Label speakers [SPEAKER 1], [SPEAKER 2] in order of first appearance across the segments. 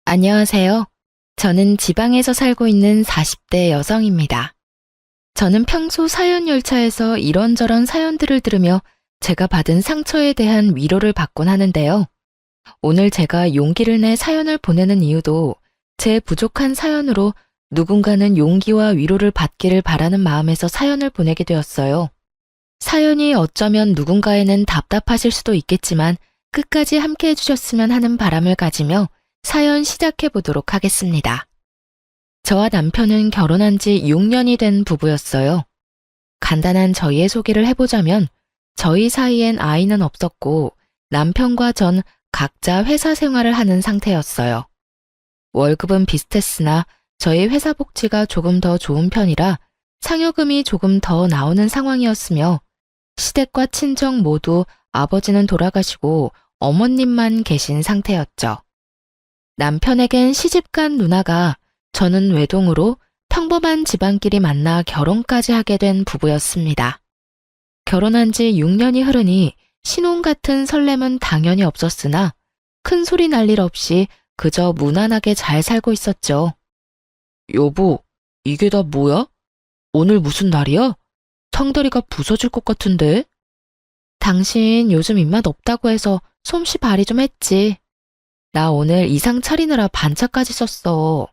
[SPEAKER 1] 안녕하세요. 저는 지방에서 살고 있는 40대 여성입니다. 저는 평소 사연 열차에서 이런저런 사연들을 들으며 제가 받은 상처에 대한 위로를 받곤 하는데요. 오늘 제가 용기를 내 사연을 보내는 이유도 제 부족한 사연으로 누군가는 용기와 위로를 받기를 바라는 마음에서 사연을 보내게 되었어요. 사연이 어쩌면 누군가에는 답답하실 수도 있겠지만 끝까지 함께 해주셨으면 하는 바람을 가지며 사연 시작해 보도록 하겠습니다. 저와 남편은 결혼한 지 6년이 된 부부였어요. 간단한 저희의 소개를 해보자면 저희 사이엔 아이는 없었고 남편과 전 각자 회사 생활을 하는 상태였어요. 월급은 비슷했으나 저희 회사 복지가 조금 더 좋은 편이라 상여금이 조금 더 나오는 상황이었으며 시댁과 친정 모두 아버지는 돌아가시고 어머님만 계신 상태였죠. 남편에겐 시집간 누나가 저는 외동으로 평범한 집안끼리 만나 결혼까지 하게 된 부부였습니다. 결혼한 지 6년이 흐르니 신혼 같은 설렘은 당연히 없었으나 큰 소리 날 일 없이 그저 무난하게 잘 살고 있었죠. 여보, 이게 다 뭐야? 오늘 무슨 날이야? 상다리가 부서질 것 같은데? 당신 요즘 입맛 없다고 해서 솜씨 발휘 좀 했지. 나 오늘 이상 차리느라 반차까지 썼어.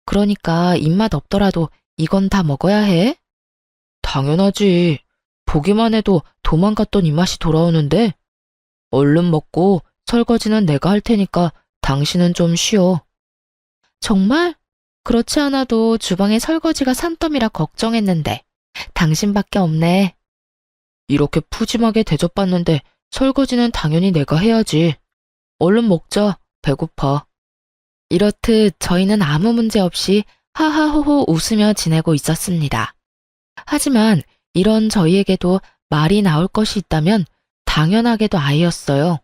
[SPEAKER 1] 그러니까 입맛 없더라도 이건 다 먹어야 해? 당연하지. 보기만 해도 도망갔던 입맛이 돌아오는데. 얼른 먹고 설거지는 내가 할 테니까 당신은 좀 쉬어. 정말? 그렇지 않아도 주방에 설거지가 산더미라 걱정했는데 당신밖에 없네. 이렇게 푸짐하게 대접받는데 설거지는 당연히 내가 해야지. 얼른 먹자. 배고파. 이렇듯 저희는 아무 문제 없이 하하호호 웃으며 지내고 있었습니다. 하지만 이런 저희에게도 말이 나올 것이 있다면 당연하게도 아이였어요.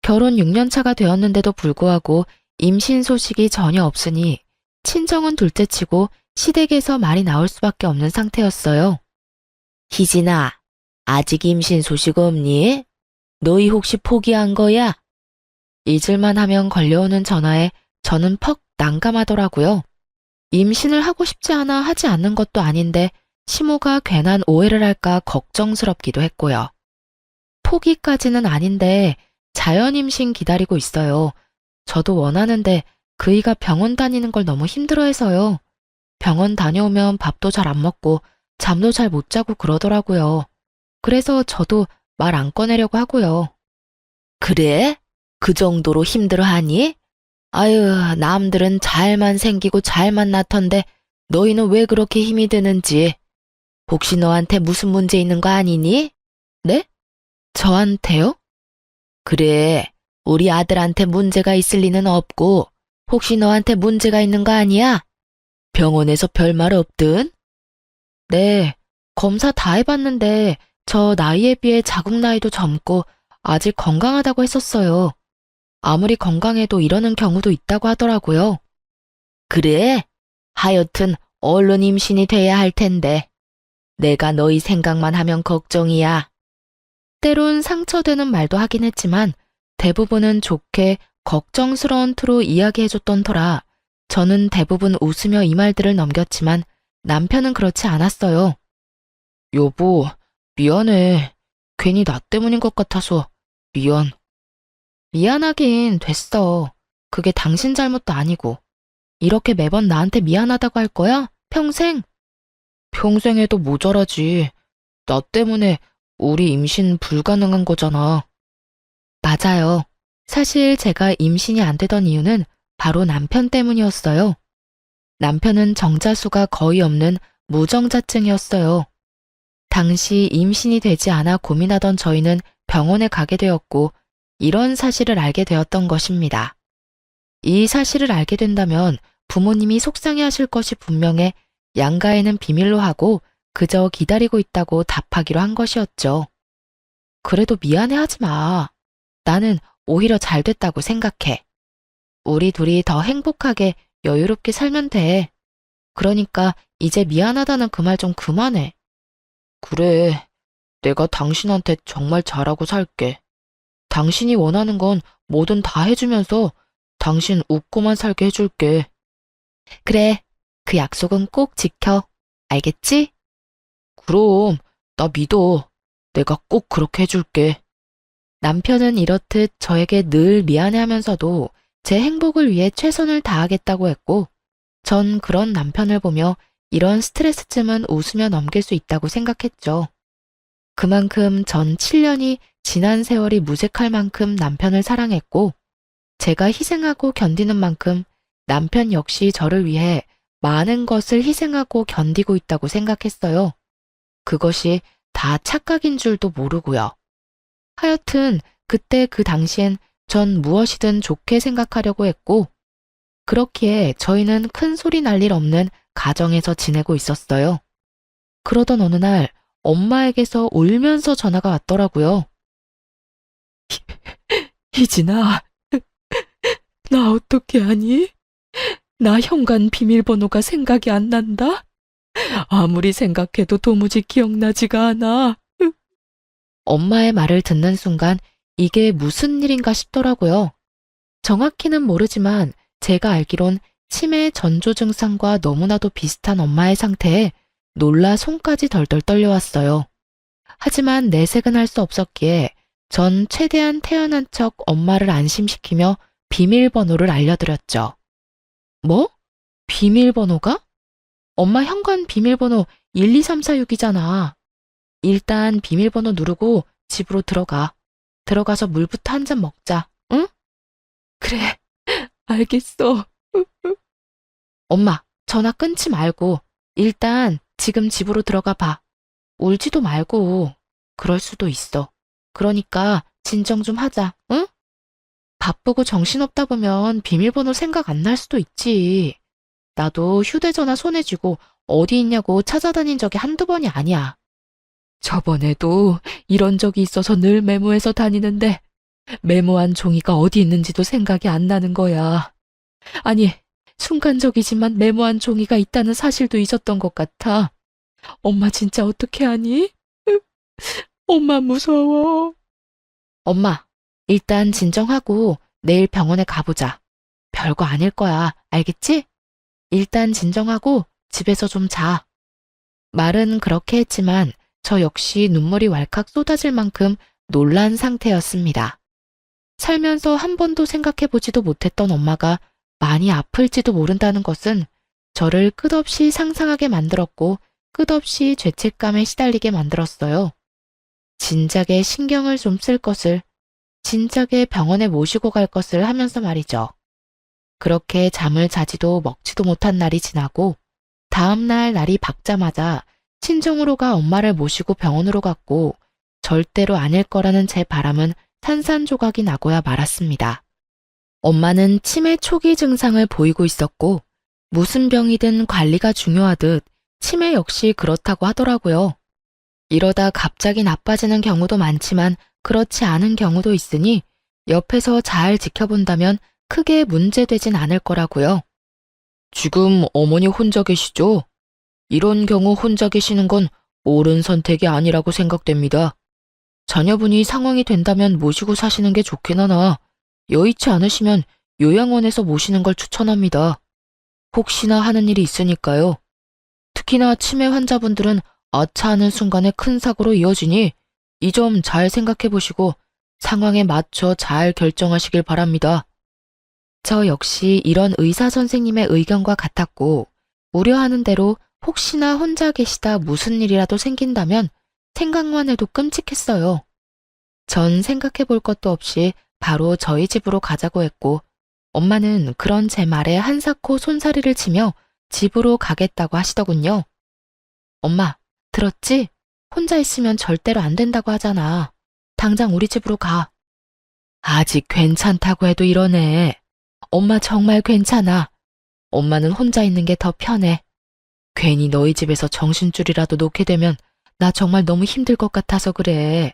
[SPEAKER 1] 결혼 6년 차가 되었는데도 불구하고 임신 소식이 전혀 없으니 친정은 둘째치고 시댁에서 말이 나올 수밖에 없는 상태였어요. 희진아, 아직 임신 소식 없니? 너희 혹시 포기한 거야? 잊을만 하면 걸려오는 전화에 저는 퍽 난감하더라고요. 임신을 하고 싶지 않아 하지 않는 것도 아닌데 시모가 괜한 오해를 할까 걱정스럽기도 했고요. 포기까지는 아닌데 자연 임신 기다리고 있어요. 저도 원하는데 그이가 병원 다니는 걸 너무 힘들어해서요. 병원 다녀오면 밥도 잘 안 먹고 잠도 잘 못 자고 그러더라고요. 그래서 저도 말 안 꺼내려고 하고요. 그래? 그 정도로 힘들어하니? 아유, 남들은 잘만 생기고 잘만 낳던데 너희는 왜 그렇게 힘이 드는지. 혹시 너한테 무슨 문제 있는 거 아니니? 네? 저한테요? 그래, 우리 아들한테 문제가 있을 리는 없고 혹시 너한테 문제가 있는 거 아니야? 병원에서 별말 없든? 네, 검사 다 해봤는데 저 나이에 비해 자궁 나이도 젊고 아직 건강하다고 했었어요. 아무리 건강해도 이러는 경우도 있다고 하더라고요. 그래? 하여튼 얼른 임신이 돼야 할 텐데. 내가 너희 생각만 하면 걱정이야. 때론 상처되는 말도 하긴 했지만 대부분은 좋게 걱정스러운 투로 이야기해줬던 터라 저는 대부분 웃으며 이 말들을 넘겼지만 남편은 그렇지 않았어요. 여보, 미안해. 괜히 나 때문인 것 같아서 미안. 미안하긴 됐어. 그게 당신 잘못도 아니고. 이렇게 매번 나한테 미안하다고 할 거야? 평생? 평생 해도 모자라지. 나 때문에 우리 임신 불가능한 거잖아. 맞아요. 사실 제가 임신이 안 되던 이유는 바로 남편 때문이었어요. 남편은 정자수가 거의 없는 무정자증이었어요. 당시 임신이 되지 않아 고민하던 저희는 병원에 가게 되었고 이런 사실을 알게 되었던 것입니다. 이 사실을 알게 된다면 부모님이 속상해하실 것이 분명해 양가에는 비밀로 하고 그저 기다리고 있다고 답하기로 한 것이었죠. 그래도 미안해하지 마. 나는 오히려 잘 됐다고 생각해. 우리 둘이 더 행복하게 여유롭게 살면 돼. 그러니까 이제 미안하다는 그 말 좀 그만해. 그래, 내가 당신한테 정말 잘하고 살게. 당신이 원하는 건 뭐든 다 해주면서
[SPEAKER 2] 당신 웃고만 살게 해줄게.
[SPEAKER 1] 그래, 그 약속은 꼭 지켜. 알겠지?
[SPEAKER 2] 그럼, 나 믿어. 내가 꼭 그렇게 해줄게.
[SPEAKER 1] 남편은 이렇듯 저에게 늘 미안해하면서도 제 행복을 위해 최선을 다하겠다고 했고, 전 그런 남편을 보며 이런 스트레스쯤은 웃으며 넘길 수 있다고 생각했죠. 그만큼 전 7년이 지난 세월이 무색할 만큼 남편을 사랑했고, 제가 희생하고 견디는 만큼 남편 역시 저를 위해 많은 것을 희생하고 견디고 있다고 생각했어요. 그것이 다 착각인 줄도 모르고요. 하여튼 그때 그 당시엔 전 무엇이든 좋게 생각하려고 했고, 그렇기에 저희는 큰 소리 날 일 없는 가정에서 지내고 있었어요. 그러던 어느 날 엄마에게서 울면서 전화가 왔더라고요.
[SPEAKER 2] 희진아, 나 어떻게 하니? 나 현관 비밀번호가 생각이 안 난다? 아무리 생각해도 도무지 기억나지가 않아.
[SPEAKER 1] 엄마의 말을 듣는 순간 이게 무슨 일인가 싶더라고요. 정확히는 모르지만 제가 알기론 치매 전조 증상과 너무나도 비슷한 엄마의 상태에 놀라 손까지 덜덜 떨려왔어요. 하지만 내색은 할 수 없었기에 전 최대한 태연한 척 엄마를 안심시키며 비밀번호를 알려드렸죠. 뭐? 비밀번호가? 엄마 현관 비밀번호 12346이잖아. 일단 비밀번호 누르고 집으로 들어가. 들어가서 물부터 한 잔 먹자, 응?
[SPEAKER 2] 그래, 알겠어.
[SPEAKER 1] 엄마, 전화 끊지 말고 일단 지금 집으로 들어가 봐. 울지도 말고. 그럴 수도 있어. 그러니까 진정 좀 하자, 응? 바쁘고 정신없다 보면 비밀번호 생각 안 날 수도 있지. 나도 휴대전화 손에 쥐고 어디 있냐고 찾아다닌 적이 한두 번이 아니야.
[SPEAKER 2] 저번에도 이런 적이 있어서 늘 메모해서 다니는데 메모한 종이가 어디 있는지도 생각이 안 나는 거야. 아니, 순간적이지만 메모한 종이가 있다는 사실도 잊었던 것 같아. 엄마 진짜 어떻게 하니? 엄마 무서워.
[SPEAKER 1] 엄마, 일단 진정하고 내일 병원에 가보자. 별거 아닐 거야. 알겠지? 일단 진정하고 집에서 좀 자. 말은 그렇게 했지만 저 역시 눈물이 왈칵 쏟아질 만큼 놀란 상태였습니다. 살면서 한 번도 생각해보지도 못했던 엄마가 많이 아플지도 모른다는 것은 저를 끝없이 상상하게 만들었고 끝없이 죄책감에 시달리게 만들었어요. 진작에 신경을 좀 쓸 것을, 진작에 병원에 모시고 갈 것을 하면서 말이죠. 그렇게 잠을 자지도 먹지도 못한 날이 지나고 다음날 날이 밝자마자 친정으로 가 엄마를 모시고 병원으로 갔고 절대로 아닐 거라는 제 바람은 산산조각이 나고야 말았습니다. 엄마는 치매 초기 증상을 보이고 있었고 무슨 병이든 관리가 중요하듯 치매 역시 그렇다고 하더라고요. 이러다 갑자기 나빠지는 경우도 많지만 그렇지 않은 경우도 있으니 옆에서 잘 지켜본다면 크게 문제되진 않을 거라고요.
[SPEAKER 2] 지금 어머니 혼자 계시죠? 이런 경우 혼자 계시는 건 옳은 선택이 아니라고 생각됩니다. 자녀분이 상황이 된다면 모시고 사시는 게 좋긴 하나 여의치 않으시면 요양원에서 모시는 걸 추천합니다. 혹시나 하는 일이 있으니까요. 특히나 치매 환자분들은 아차하는 순간에 큰 사고로 이어지니 이 점 잘 생각해 보시고 상황에 맞춰 잘 결정하시길 바랍니다.
[SPEAKER 1] 저 역시 이런 의사 선생님의 의견과 같았고 우려하는 대로 혹시나 혼자 계시다 무슨 일이라도 생긴다면 생각만 해도 끔찍했어요. 전 생각해 볼 것도 없이 바로 저희 집으로 가자고 했고 엄마는 그런 제 말에 한사코 손사래를 치며 집으로 가겠다고 하시더군요. 엄마, 들었지? 혼자 있으면 절대로 안 된다고 하잖아. 당장 우리 집으로 가. 아직 괜찮다고 해도 이러네. 엄마 정말 괜찮아. 엄마는 혼자 있는 게 더 편해. 괜히 너희 집에서 정신줄이라도 놓게 되면 나 정말 너무 힘들 것 같아서 그래.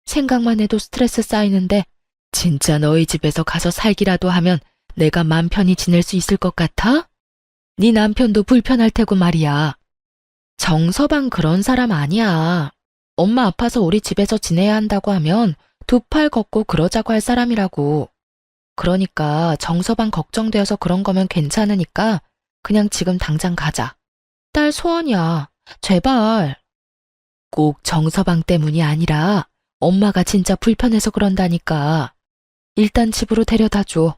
[SPEAKER 1] 생각만 해도 스트레스 쌓이는데 진짜 너희 집에서 가서 살기라도 하면 내가 맘 편히 지낼 수 있을 것 같아? 네 남편도 불편할 테고 말이야. 정서방 그런 사람 아니야. 엄마 아파서 우리 집에서 지내야 한다고 하면 두 팔 걷고 그러자고 할 사람이라고. 그러니까 정서방 걱정되어서 그런 거면 괜찮으니까 그냥 지금 당장 가자. 딸 소원이야. 제발. 꼭 정서방 때문이 아니라 엄마가 진짜 불편해서 그런다니까. 일단 집으로 데려다 줘.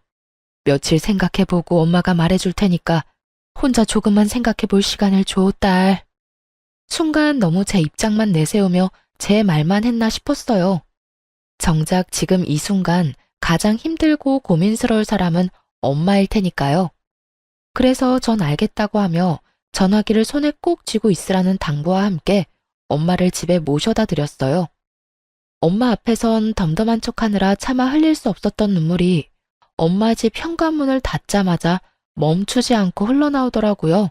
[SPEAKER 1] 며칠 생각해보고 엄마가 말해줄 테니까 혼자 조금만 생각해볼 시간을 줘, 딸. 순간 너무 제 입장만 내세우며 제 말만 했나 싶었어요. 정작 지금 이 순간 가장 힘들고 고민스러울 사람은 엄마일 테니까요. 그래서 전 알겠다고 하며 전화기를 손에 꼭 쥐고 있으라는 당부와 함께 엄마를 집에 모셔다 드렸어요. 엄마 앞에선 덤덤한 척하느라 차마 흘릴 수 없었던 눈물이 엄마 집 현관문을 닫자마자 멈추지 않고 흘러나오더라고요.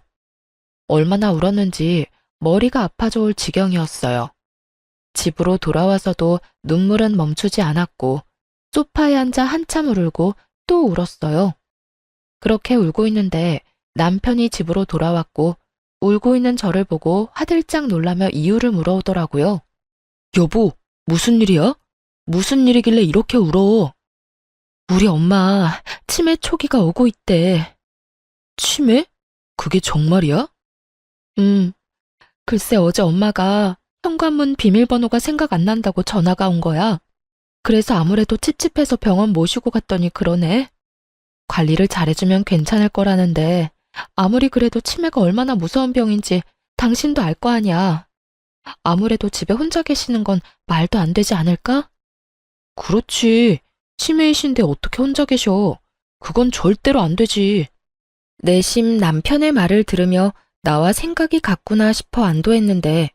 [SPEAKER 1] 얼마나 울었는지 머리가 아파져 올 지경이었어요. 집으로 돌아와서도 눈물은 멈추지 않았고 소파에 앉아 한참 울고 또 울었어요. 그렇게 울고 있는데 남편이 집으로 돌아왔고 울고 있는 저를 보고 화들짝 놀라며 이유를 물어오더라고요. 여보, 무슨 일이야? 무슨 일이길래 이렇게 울어? 우리 엄마 치매 초기가 오고 있대. 치매? 그게 정말이야? 글쎄 어제 엄마가 현관문 비밀번호가 생각 안 난다고 전화가 온 거야. 그래서 아무래도 찝찝해서 병원 모시고 갔더니 그러네. 관리를 잘해주면 괜찮을 거라는데 아무리 그래도 치매가 얼마나 무서운 병인지 당신도 알 거 아니야. 아무래도 집에 혼자 계시는 건 말도 안 되지 않을까? 그렇지. 치매이신데 어떻게 혼자 계셔. 그건 절대로 안 되지. 내심 남편의 말을 들으며 나와 생각이 같구나 싶어 안도했는데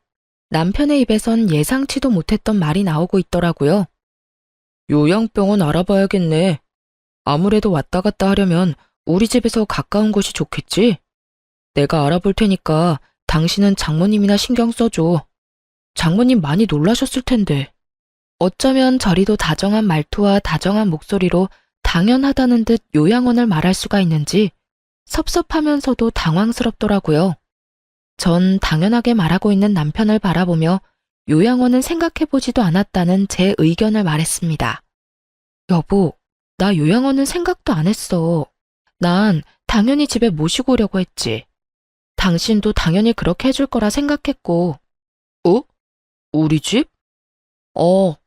[SPEAKER 1] 남편의 입에선 예상치도 못했던 말이 나오고 있더라고요. 요양병원 알아봐야겠네. 아무래도 왔다 갔다 하려면 우리 집에서 가까운 곳이 좋겠지? 내가 알아볼 테니까 당신은 장모님이나 신경 써줘. 장모님 많이 놀라셨을 텐데. 어쩌면 저리도 다정한 말투와 다정한 목소리로 당연하다는 듯 요양원을 말할 수가 있는지 섭섭하면서도 당황스럽더라고요. 전 당연하게 말하고 있는 남편을 바라보며 요양원은 생각해보지도 않았다는 제 의견을 말했습니다. 여보, 나 요양원은 생각도 안 했어. 난 당연히 집에 모시고 오려고 했지. 당신도 당연히 그렇게 해줄 거라 생각했고. 어? 우리 집?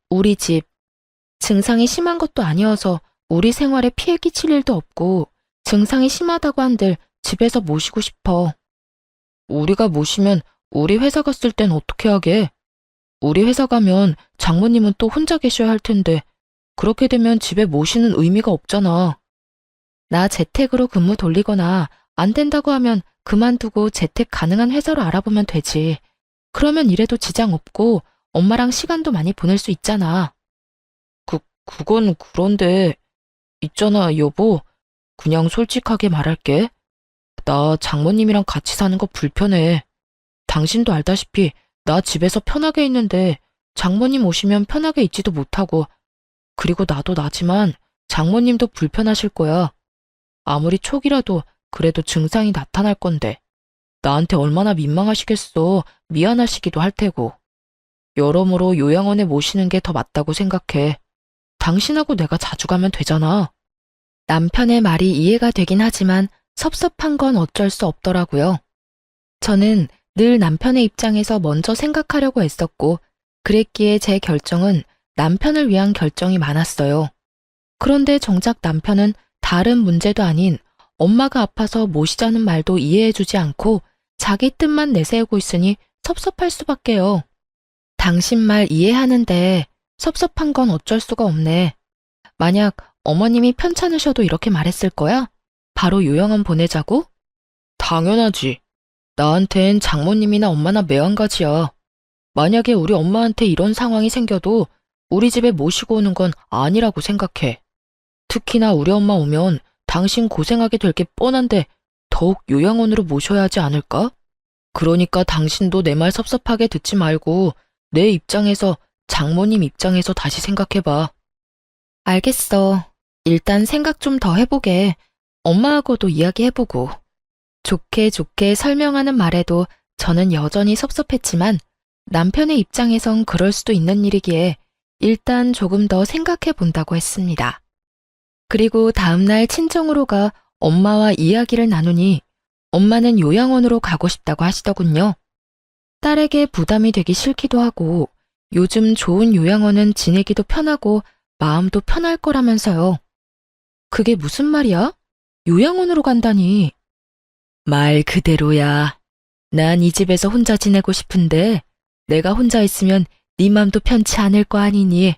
[SPEAKER 1] 우리 집. 증상이 심한 것도 아니어서 우리 생활에 피해 끼칠 일도 없고 증상이 심하다고 한들 집에서 모시고 싶어. 우리가 모시면 우리 회사 갔을 땐 어떻게 하게? 우리 회사 가면 장모님은 또 혼자 계셔야 할 텐데 그렇게 되면 집에 모시는 의미가 없잖아. 나 재택으로 근무 돌리거나 안 된다고 하면 그만두고 재택 가능한 회사로 알아보면 되지. 그러면 일해도 지장 없고 엄마랑 시간도 많이 보낼 수 있잖아. 그건 그런데 있잖아 여보. 그냥 솔직하게 말할게. 나 장모님이랑 같이 사는 거 불편해. 당신도 알다시피 나 집에서 편하게 있는데 장모님 오시면 편하게 있지도 못하고 그리고 나도 나지만 장모님도 불편하실 거야. 아무리 초기라도 그래도 증상이 나타날 건데 나한테 얼마나 민망하시겠어. 미안하시기도 할 테고. 여러모로 요양원에 모시는 게 더 맞다고 생각해. 당신하고 내가 자주 가면 되잖아. 남편의 말이 이해가 되긴 하지만 섭섭한 건 어쩔 수 없더라고요. 저는 늘 남편의 입장에서 먼저 생각하려고 했었고 그랬기에 제 결정은 남편을 위한 결정이 많았어요. 그런데 정작 남편은 다른 문제도 아닌 엄마가 아파서 모시자는 말도 이해해주지 않고 자기 뜻만 내세우고 있으니 섭섭할 수밖에요. 당신 말 이해하는데 섭섭한 건 어쩔 수가 없네. 만약 어머님이 편찮으셔도 이렇게 말했을 거야? 바로 요양원 보내자고? 당연하지. 나한텐 장모님이나 엄마나 매한가지야. 만약에 우리 엄마한테 이런 상황이 생겨도 우리 집에 모시고 오는 건 아니라고 생각해. 특히나 우리 엄마 오면 당신 고생하게 될 게 뻔한데 더욱 요양원으로 모셔야 하지 않을까? 그러니까 당신도 내 말 섭섭하게 듣지 말고 내 입장에서 장모님 입장에서 다시 생각해봐. 알겠어. 일단 생각 좀 더 해보게. 엄마하고도 이야기해보고. 좋게 좋게 설명하는 말에도 저는 여전히 섭섭했지만 남편의 입장에선 그럴 수도 있는 일이기에 일단 조금 더 생각해 본다고 했습니다. 그리고 다음날 친정으로 가 엄마와 이야기를 나누니 엄마는 요양원으로 가고 싶다고 하시더군요. 딸에게 부담이 되기 싫기도 하고 요즘 좋은 요양원은 지내기도 편하고 마음도 편할 거라면서요. 그게 무슨 말이야? 요양원으로 간다니. 말 그대로야. 난 이 집에서 혼자 지내고 싶은데 내가 혼자 있으면 네 맘도 편치 않을 거 아니니.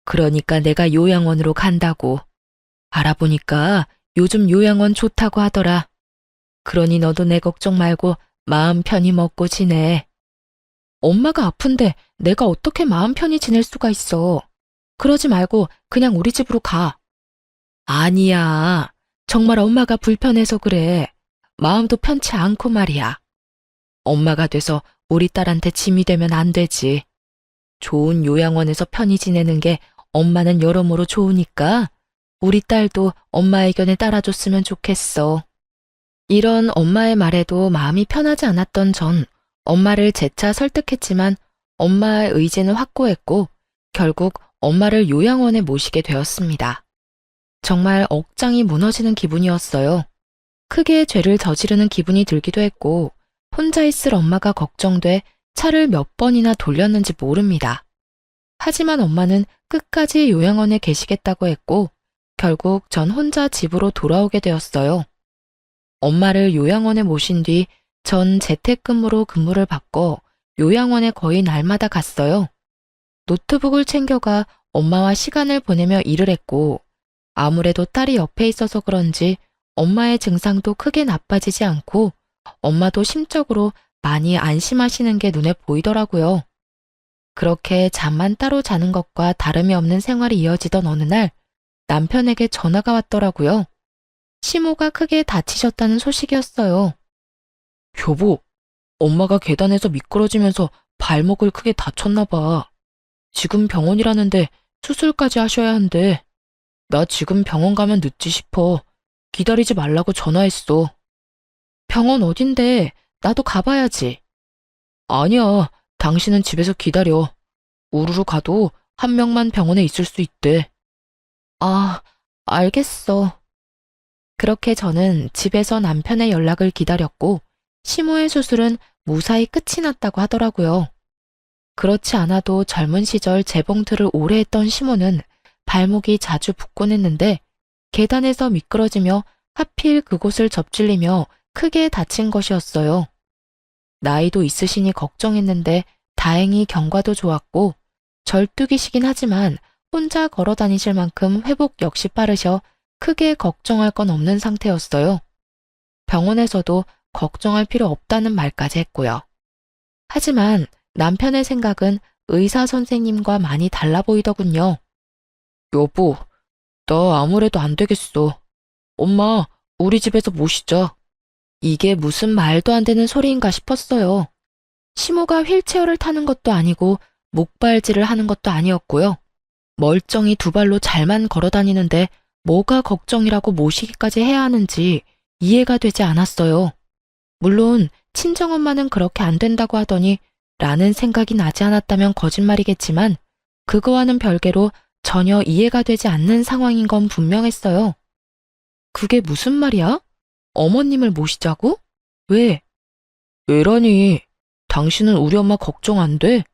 [SPEAKER 1] 그러니까 내가 요양원으로 간다고. 알아보니까 요즘 요양원 좋다고 하더라. 그러니 너도 내 걱정 말고 마음 편히 먹고 지내. 엄마가 아픈데 내가 어떻게 마음 편히 지낼 수가 있어. 그러지 말고 그냥 우리 집으로 가. 아니야. 정말 엄마가 불편해서 그래. 마음도 편치 않고 말이야. 엄마가 돼서 우리 딸한테 짐이 되면 안 되지. 좋은 요양원에서 편히 지내는 게 엄마는 여러모로 좋으니까 우리 딸도 엄마 의견에 따라줬으면 좋겠어. 이런 엄마의 말에도 마음이 편하지 않았던 전 엄마를 재차 설득했지만 엄마의 의지는 확고했고 결국 엄마를 요양원에 모시게 되었습니다. 정말 억장이 무너지는 기분이었어요. 크게 죄를 저지르는 기분이 들기도 했고 혼자 있을 엄마가 걱정돼 차를 몇 번이나 돌렸는지 모릅니다. 하지만 엄마는 끝까지 요양원에 계시겠다고 했고 결국 전 혼자 집으로 돌아오게 되었어요. 엄마를 요양원에 모신 뒤 전 재택근무로 근무를 바꿔 요양원에 거의 날마다 갔어요. 노트북을 챙겨가 엄마와 시간을 보내며 일을 했고 아무래도 딸이 옆에 있어서 그런지 엄마의 증상도 크게 나빠지지 않고 엄마도 심적으로 많이 안심하시는 게 눈에 보이더라고요. 그렇게 잠만 따로 자는 것과 다름이 없는 생활이 이어지던 어느 날 남편에게 전화가 왔더라고요. 시모가 크게 다치셨다는 소식이었어요. 여보, 엄마가 계단에서 미끄러지면서 발목을 크게 다쳤나 봐. 지금 병원이라는데 수술까지 하셔야 한대. 나 지금 병원 가면 늦지 싶어. 기다리지 말라고 전화했어. 병원 어딘데? 나도 가봐야지. 아니야, 당신은 집에서 기다려. 우르르 가도 한 명만 병원에 있을 수 있대. 아, 알겠어. 그렇게 저는 집에서 남편의 연락을 기다렸고 시모의 수술은 무사히 끝이 났다고 하더라고요. 그렇지 않아도 젊은 시절 재봉틀을 오래 했던 시모는 발목이 자주 붓곤 했는데 계단에서 미끄러지며 하필 그곳을 접질리며 크게 다친 것이었어요. 나이도 있으시니 걱정했는데 다행히 경과도 좋았고 절뚝이시긴 하지만 혼자 걸어 다니실 만큼 회복 역시 빠르셔 크게 걱정할 건 없는 상태였어요. 병원에서도 걱정할 필요 없다는 말까지 했고요. 하지만 남편의 생각은 의사 선생님과 많이 달라 보이더군요. 여보, 나 아무래도 안 되겠어. 엄마, 우리 집에서 모시자. 이게 무슨 말도 안 되는 소리인가 싶었어요. 시모가 휠체어를 타는 것도 아니고 목발질을 하는 것도 아니었고요. 멀쩡히 두 발로 잘만 걸어 다니는데 뭐가 걱정이라고 모시기까지 해야 하는지 이해가 되지 않았어요. 물론 친정엄마는 그렇게 안 된다고 하더니 라는 생각이 나지 않았다면 거짓말이겠지만 그거와는 별개로 전혀 이해가 되지 않는 상황인 건 분명했어요. 그게 무슨 말이야? 어머님을 모시자고? 왜? 왜라니? 당신은 우리 엄마 걱정 안 돼?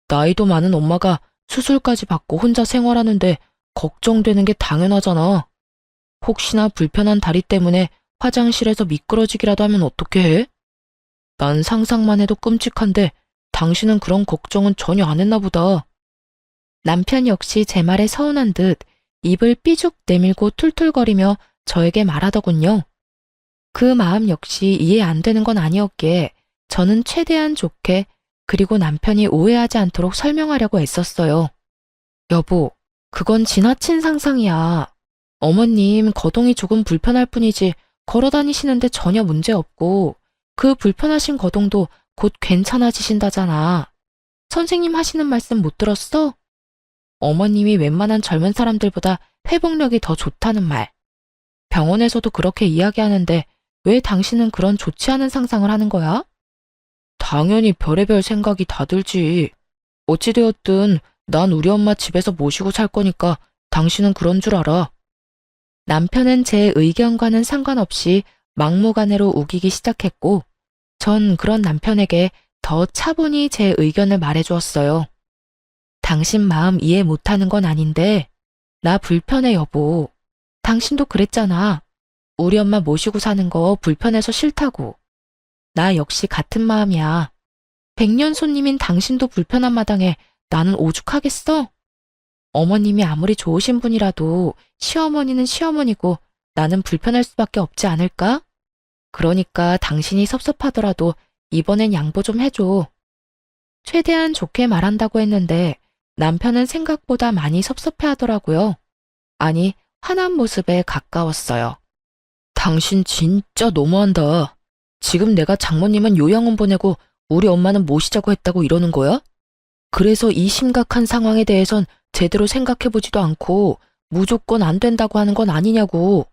[SPEAKER 1] 나이도 많은 엄마가 수술까지 받고 혼자 생활하는데 걱정되는 게 당연하잖아. 혹시나 불편한 다리 때문에 화장실에서 미끄러지기라도 하면 어떻게 해? 난 상상만 해도 끔찍한데 당신은 그런 걱정은 전혀 안 했나 보다. 남편 역시 제 말에 서운한 듯 입을 삐죽 내밀고 툴툴거리며 저에게 말하더군요. 그 마음 역시 이해 안 되는 건 아니었기에 저는 최대한 좋게 그리고 남편이 오해하지 않도록 설명하려고 애썼어요. 여보, 그건 지나친 상상이야. 어머님 거동이 조금 불편할 뿐이지 걸어 다니시는데 전혀 문제 없고 그 불편하신 거동도 곧 괜찮아지신다잖아. 선생님 하시는 말씀 못 들었어? 어머님이 웬만한 젊은 사람들보다 회복력이 더 좋다는 말. 병원에서도 그렇게 이야기하는데 왜 당신은 그런 좋지 않은 상상을 하는 거야? 당연히 별의별 생각이 다 들지. 어찌되었든 난 우리 엄마 집에서 모시고 살 거니까 당신은 그런 줄 알아. 남편은 제 의견과는 상관없이 막무가내로 우기기 시작했고, 전 그런 남편에게 더 차분히 제 의견을 말해주었어요. 당신 마음 이해 못하는 건 아닌데, 나 불편해 여보. 당신도 그랬잖아. 우리 엄마 모시고 사는 거 불편해서 싫다고. 나 역시 같은 마음이야. 백년 손님인 당신도 불편한 마당에 나는 오죽하겠어? 어머님이 아무리 좋으신 분이라도 시어머니는 시어머니고 나는 불편할 수밖에 없지 않을까? 그러니까 당신이 섭섭하더라도 이번엔 양보 좀 해줘. 최대한 좋게 말한다고 했는데 남편은 생각보다 많이 섭섭해 하더라고요. 아니, 화난 모습에 가까웠어요.
[SPEAKER 2] 당신 진짜 너무한다. 지금 내가 장모님은 요양원 보내고 우리 엄마는 모시자고 했다고 이러는 거야? 그래서 이 심각한 상황에 대해선 제대로 생각해보지도 않고 무조건 안 된다고 하는 건 아니냐고.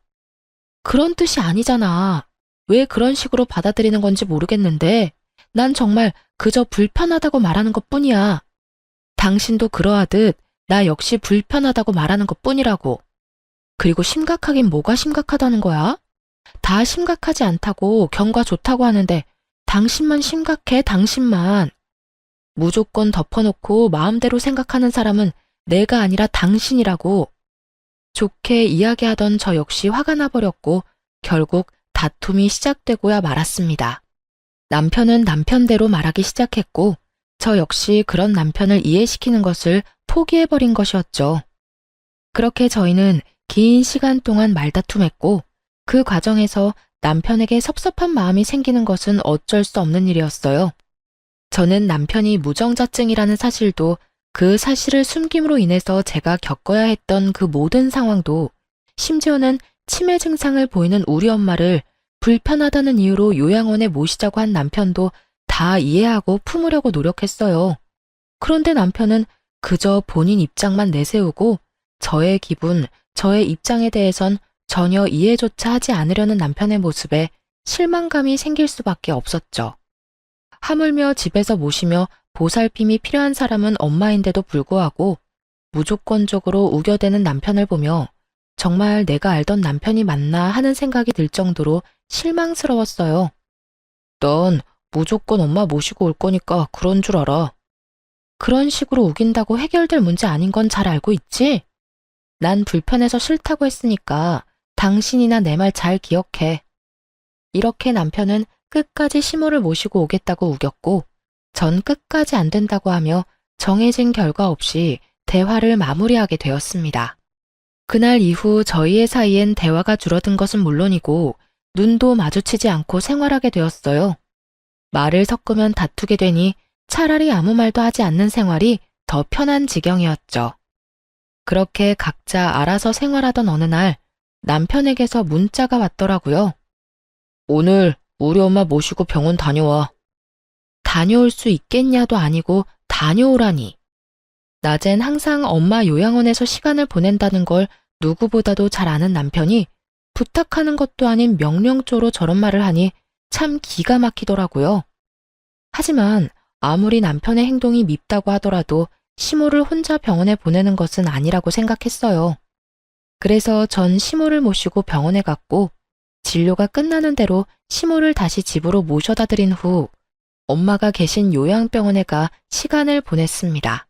[SPEAKER 1] 그런 뜻이 아니잖아. 왜 그런 식으로 받아들이는 건지 모르겠는데 난 정말 그저 불편하다고 말하는 것뿐이야. 당신도 그러하듯 나 역시 불편하다고 말하는 것뿐이라고. 그리고 심각하긴 뭐가 심각하다는 거야? 다 심각하지 않다고 경과 좋다고 하는데 당신만 심각해, 당신만. 무조건 덮어놓고 마음대로 생각하는 사람은 내가 아니라 당신이라고. 좋게 이야기하던 저 역시 화가 나버렸고 결국 다툼이 시작되고야 말았습니다. 남편은 남편대로 말하기 시작했고 저 역시 그런 남편을 이해시키는 것을 포기해버린 것이었죠. 그렇게 저희는 긴 시간 동안 말다툼했고 그 과정에서 남편에게 섭섭한 마음이 생기는 것은 어쩔 수 없는 일이었어요. 저는 남편이 무정자증이라는 사실도 그 사실을 숨김으로 인해서 제가 겪어야 했던 그 모든 상황도 심지어는 치매 증상을 보이는 우리 엄마를 불편하다는 이유로 요양원에 모시자고 한 남편도 다 이해하고 품으려고 노력했어요. 그런데 남편은 그저 본인 입장만 내세우고 저의 기분, 저의 입장에 대해선 전혀 이해조차 하지 않으려는 남편의 모습에 실망감이 생길 수밖에 없었죠. 하물며 집에서 모시며 보살핌이 필요한 사람은 엄마인데도 불구하고 무조건적으로 우겨대는 남편을 보며 정말 내가 알던 남편이 맞나 하는 생각이 들 정도로 실망스러웠어요.
[SPEAKER 2] 넌 무조건 엄마 모시고 올 거니까 그런 줄 알아.
[SPEAKER 1] 그런 식으로 우긴다고 해결될 문제 아닌 건 잘 알고 있지? 난 불편해서 싫다고 했으니까 당신이나 내 말 잘 기억해. 이렇게 남편은 끝까지 시모를 모시고 오겠다고 우겼고 전 끝까지 안 된다고 하며 정해진 결과 없이 대화를 마무리하게 되었습니다. 그날 이후 저희의 사이엔 대화가 줄어든 것은 물론이고 눈도 마주치지 않고 생활하게 되었어요. 말을 섞으면 다투게 되니 차라리 아무 말도 하지 않는 생활이 더 편한 지경이었죠. 그렇게 각자 알아서 생활하던 어느 날 남편에게서 문자가 왔더라고요.
[SPEAKER 2] 오늘 우리 엄마 모시고 병원 다녀와.
[SPEAKER 1] 다녀올 수 있겠냐도 아니고 다녀오라니. 낮엔 항상 엄마 요양원에서 시간을 보낸다는 걸 누구보다도 잘 아는 남편이 부탁하는 것도 아닌 명령조로 저런 말을 하니 참 기가 막히더라고요. 하지만 아무리 남편의 행동이 밉다고 하더라도 시모를 혼자 병원에 보내는 것은 아니라고 생각했어요. 그래서 전 시모를 모시고 병원에 갔고 진료가 끝나는 대로 시모를 다시 집으로 모셔다 드린 후 엄마가 계신 요양병원에 가 시간을 보냈습니다.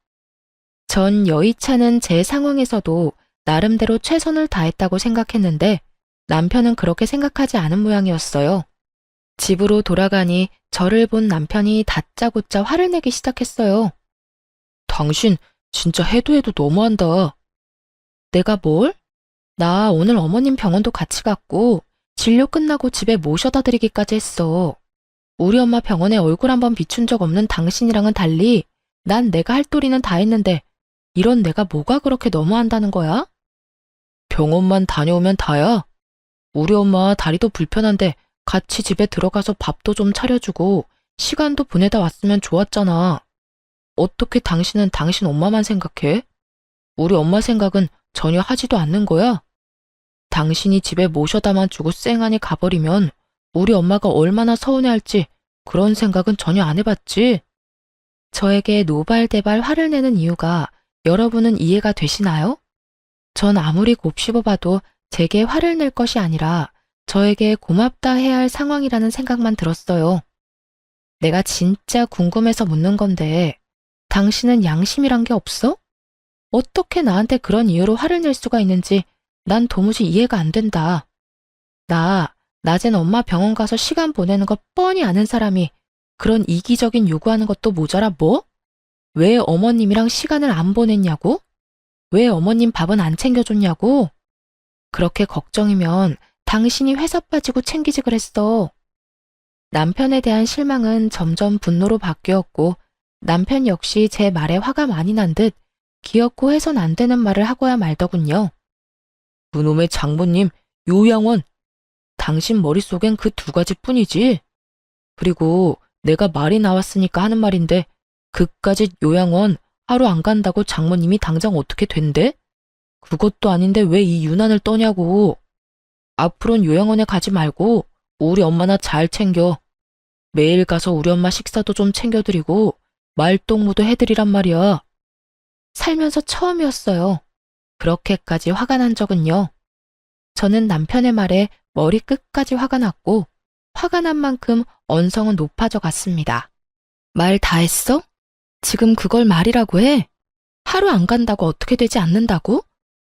[SPEAKER 1] 전 여의치 않은 제 상황에서도 나름대로 최선을 다했다고 생각했는데 남편은 그렇게 생각하지 않은 모양이었어요. 집으로 돌아가니 저를 본 남편이 다짜고짜 화를 내기 시작했어요.
[SPEAKER 2] 당신 진짜 해도 해도 너무한다.
[SPEAKER 1] 내가 뭘? 나 오늘 어머님 병원도 같이 갔고 진료 끝나고 집에 모셔다 드리기까지 했어. 우리 엄마 병원에 얼굴 한번 비춘 적 없는 당신이랑은 달리 난 내가 할 도리는 다 했는데 이런 내가 뭐가 그렇게 너무한다는 거야?
[SPEAKER 2] 병원만 다녀오면 다야. 우리 엄마 다리도 불편한데 같이 집에 들어가서 밥도 좀 차려주고 시간도 보내다 왔으면 좋았잖아. 어떻게 당신은 당신 엄마만 생각해? 우리 엄마 생각은 전혀 하지도 않는 거야? 당신이 집에 모셔다만 주고 쌩하니 가버리면 우리 엄마가 얼마나 서운해할지 그런 생각은 전혀 안 해봤지?
[SPEAKER 1] 저에게 노발대발 화를 내는 이유가 여러분은 이해가 되시나요? 전 아무리 곱씹어봐도 제게 화를 낼 것이 아니라 저에게 고맙다 해야 할 상황이라는 생각만 들었어요. 내가 진짜 궁금해서 묻는 건데, 당신은 양심이란 게 없어? 어떻게 나한테 그런 이유로 화를 낼 수가 있는지 난 도무지 이해가 안 된다. 낮엔 엄마 병원 가서 시간 보내는 거 뻔히 아는 사람이 그런 이기적인 요구하는 것도 모자라 뭐? 왜 어머님이랑 시간을 안 보냈냐고? 왜 어머님 밥은 안 챙겨줬냐고? 그렇게 걱정이면 당신이 회사 빠지고 챙기지 그랬어. 남편에 대한 실망은 점점 분노로 바뀌었고 남편 역시 제 말에 화가 많이 난 듯 기어코 해선 안 되는 말을 하고야 말더군요.
[SPEAKER 2] 그놈의 장모님, 요양원. 당신 머릿속엔 그 두 가지뿐이지. 그리고 내가 말이 나왔으니까 하는 말인데 그까짓 요양원 하루 안 간다고 장모님이 당장 어떻게 된대? 그것도 아닌데 왜 이 유난을 떠냐고. 앞으론 요양원에 가지 말고 우리 엄마나 잘 챙겨. 매일 가서 우리 엄마 식사도 좀 챙겨드리고 말동무도 해드리란 말이야.
[SPEAKER 1] 살면서 처음이었어요. 그렇게까지 화가 난 적은요. 저는 남편의 말에 머리 끝까지 화가 났고 화가 난 만큼 언성은 높아져 갔습니다. 말 다 했어? 지금 그걸 말이라고 해? 하루 안 간다고 어떻게 되지 않는다고?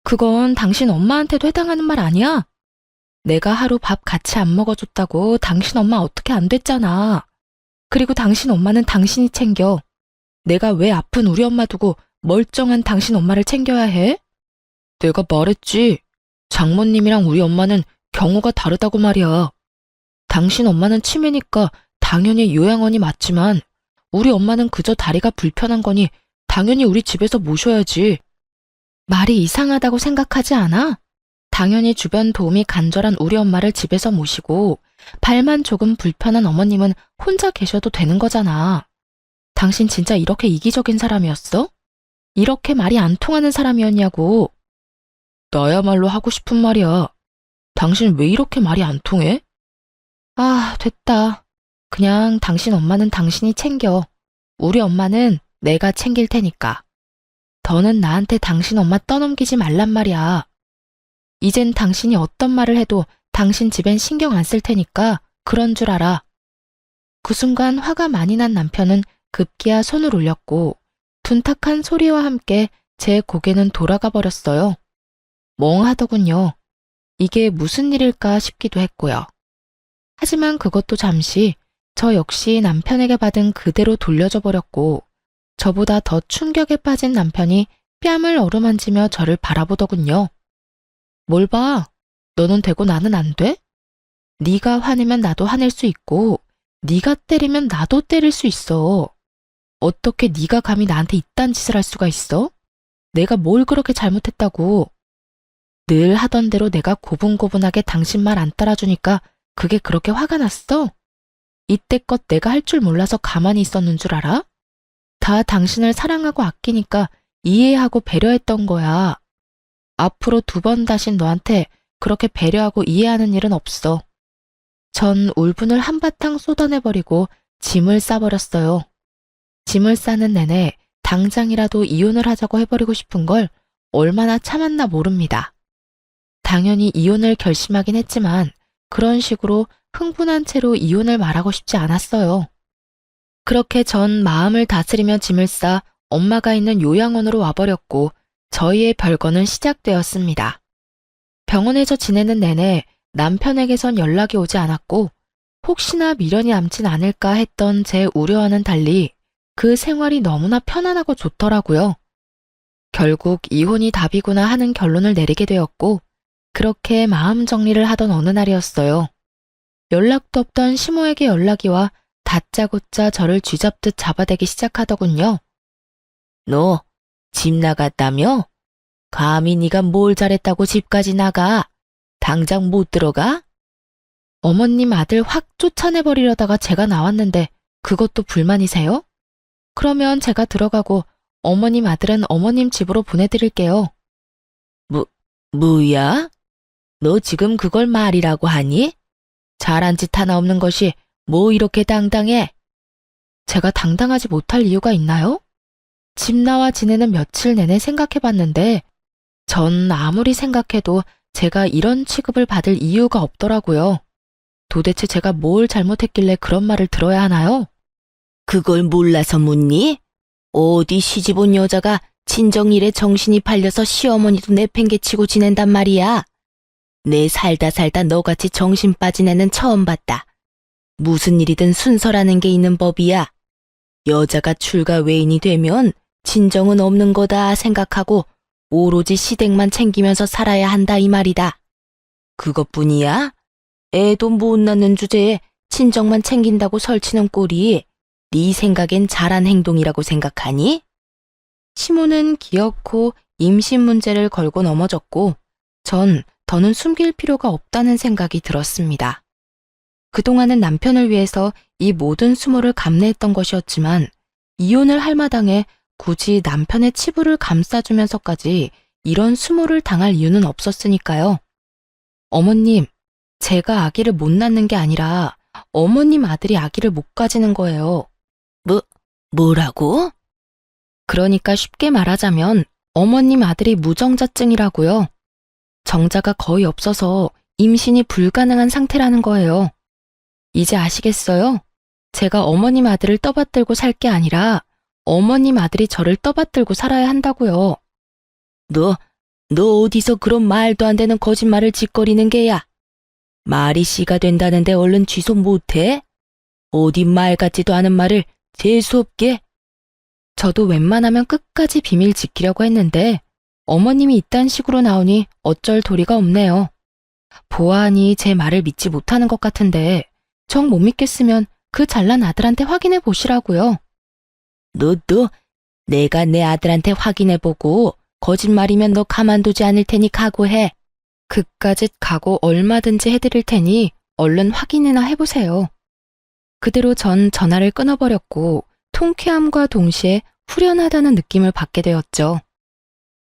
[SPEAKER 1] 그건 당신 엄마한테도 해당하는 말 아니야? 내가 하루 밥 같이 안 먹어줬다고 당신 엄마 어떻게 안 됐잖아. 그리고 당신 엄마는 당신이 챙겨. 내가 왜 아픈 우리 엄마 두고 멀쩡한 당신 엄마를 챙겨야 해?
[SPEAKER 2] 내가 말했지. 장모님이랑 우리 엄마는 경우가 다르다고 말이야. 당신 엄마는 치매니까 당연히 요양원이 맞지만 우리 엄마는 그저 다리가 불편한 거니 당연히 우리 집에서 모셔야지.
[SPEAKER 1] 말이 이상하다고 생각하지 않아? 당연히 주변 도움이 간절한 우리 엄마를 집에서 모시고 발만 조금 불편한 어머님은 혼자 계셔도 되는 거잖아. 당신 진짜 이렇게 이기적인 사람이었어? 이렇게 말이 안 통하는 사람이었냐고.
[SPEAKER 2] 나야말로 하고 싶은 말이야. 당신 왜 이렇게 말이 안 통해?
[SPEAKER 1] 아, 됐다. 그냥 당신 엄마는 당신이 챙겨. 우리 엄마는 내가 챙길 테니까. 더는 나한테 당신 엄마 떠넘기지 말란 말이야. 이젠 당신이 어떤 말을 해도 당신 집엔 신경 안 쓸 테니까 그런 줄 알아. 그 순간 화가 많이 난 남편은 급기야 손을 올렸고 둔탁한 소리와 함께 제 고개는 돌아가 버렸어요. 멍하더군요. 이게 무슨 일일까 싶기도 했고요. 하지만 그것도 잠시 저 역시 남편에게 받은 그대로 돌려줘 버렸고 저보다 더 충격에 빠진 남편이 뺨을 어루만지며 저를 바라보더군요. 뭘 봐? 너는 되고 나는 안 돼? 네가 화내면 나도 화낼 수 있고 네가 때리면 나도 때릴 수 있어. 어떻게 네가 감히 나한테 이딴 짓을 할 수가 있어? 내가 뭘 그렇게 잘못했다고. 늘 하던 대로 내가 고분고분하게 당신 말 안 따라주니까 그게 그렇게 화가 났어? 이때껏 내가 할 줄 몰라서 가만히 있었는 줄 알아? 다 당신을 사랑하고 아끼니까 이해하고 배려했던 거야. 앞으로 2번 다신 너한테 그렇게 배려하고 이해하는 일은 없어. 전 울분을 한바탕 쏟아내버리고 짐을 싸버렸어요. 짐을 싸는 내내 당장이라도 이혼을 하자고 해버리고 싶은 걸 얼마나 참았나 모릅니다. 당연히 이혼을 결심하긴 했지만 그런 식으로 흥분한 채로 이혼을 말하고 싶지 않았어요. 그렇게 전 마음을 다스리며 짐을 싸 엄마가 있는 요양원으로 와버렸고 저희의 별거는 시작되었습니다. 병원에서 지내는 내내 남편에게선 연락이 오지 않았고 혹시나 미련이 남진 않을까 했던 제 우려와는 달리 그 생활이 너무나 편안하고 좋더라고요. 결국 이혼이 답이구나 하는 결론을 내리게 되었고 그렇게 마음 정리를 하던 어느 날이었어요. 연락도 없던 시모에게 연락이 와 다짜고짜 저를 쥐잡듯 잡아대기 시작하더군요.
[SPEAKER 2] 너 집 나갔다며? 감히 네가 뭘 잘했다고 집까지 나가? 당장 못 들어가?
[SPEAKER 1] 어머님 아들 확 쫓아내버리려다가 제가 나왔는데 그것도 불만이세요? 그러면 제가 들어가고 어머님 아들은 어머님 집으로 보내드릴게요.
[SPEAKER 2] 뭐야? 너 지금 그걸 말이라고 하니? 잘한 짓 하나 없는 것이 뭐 이렇게 당당해?
[SPEAKER 1] 제가 당당하지 못할 이유가 있나요? 집 나와 지내는 며칠 내내 생각해봤는데 전 아무리 생각해도 제가 이런 취급을 받을 이유가 없더라고요. 도대체 제가 뭘 잘못했길래 그런 말을 들어야 하나요?
[SPEAKER 2] 그걸 몰라서 묻니? 어디 시집 온 여자가 친정일에 정신이 팔려서 시어머니도 내팽개치고 지낸단 말이야. 내 살다 너같이 정신 빠진 애는 처음 봤다. 무슨 일이든 순서라는 게 있는 법이야. 여자가 출가 외인이 되면 진정은 없는 거다 생각하고 오로지 시댁만 챙기면서 살아야 한다 이 말이다. 그것뿐이야? 애도 못 낳는 주제에 친정만 챙긴다고 설치는 꼴이 네 생각엔 잘한 행동이라고 생각하니?
[SPEAKER 1] 시모는 기어코 임신 문제를 걸고 넘어졌고 전 더는 숨길 필요가 없다는 생각이 들었습니다. 그동안은 남편을 위해서 이 모든 수모를 감내했던 것이었지만 이혼을 할 마당에 굳이 남편의 치부를 감싸주면서까지 이런 수모를 당할 이유는 없었으니까요. 어머님, 제가 아기를 못 낳는 게 아니라 어머님 아들이 아기를 못 가지는 거예요.
[SPEAKER 2] 뭐라고?
[SPEAKER 1] 그러니까 쉽게 말하자면 어머님 아들이 무정자증이라고요. 정자가 거의 없어서 임신이 불가능한 상태라는 거예요. 이제 아시겠어요? 제가 어머님 아들을 떠받들고 살 게 아니라 어머님 아들이 저를 떠받들고 살아야 한다고요.
[SPEAKER 2] 너 어디서 그런 말도 안 되는 거짓말을 짓거리는 게야? 말이 씨가 된다는데 얼른 취소 못해? 어디 말 같지도 않은 말을 재수없게?
[SPEAKER 1] 저도 웬만하면 끝까지 비밀 지키려고 했는데 어머님이 이딴 식으로 나오니 어쩔 도리가 없네요. 보아하니 제 말을 믿지 못하는 것 같은데 정 못 믿겠으면 그 잘난 아들한테 확인해 보시라고요.
[SPEAKER 2] 너 내가 내 아들한테 확인해보고 거짓말이면 너 가만두지 않을 테니 각오해.
[SPEAKER 1] 그까짓 각오 얼마든지 해드릴 테니 얼른 확인이나 해보세요. 그대로 전 전화를 끊어버렸고 통쾌함과 동시에 후련하다는 느낌을 받게 되었죠.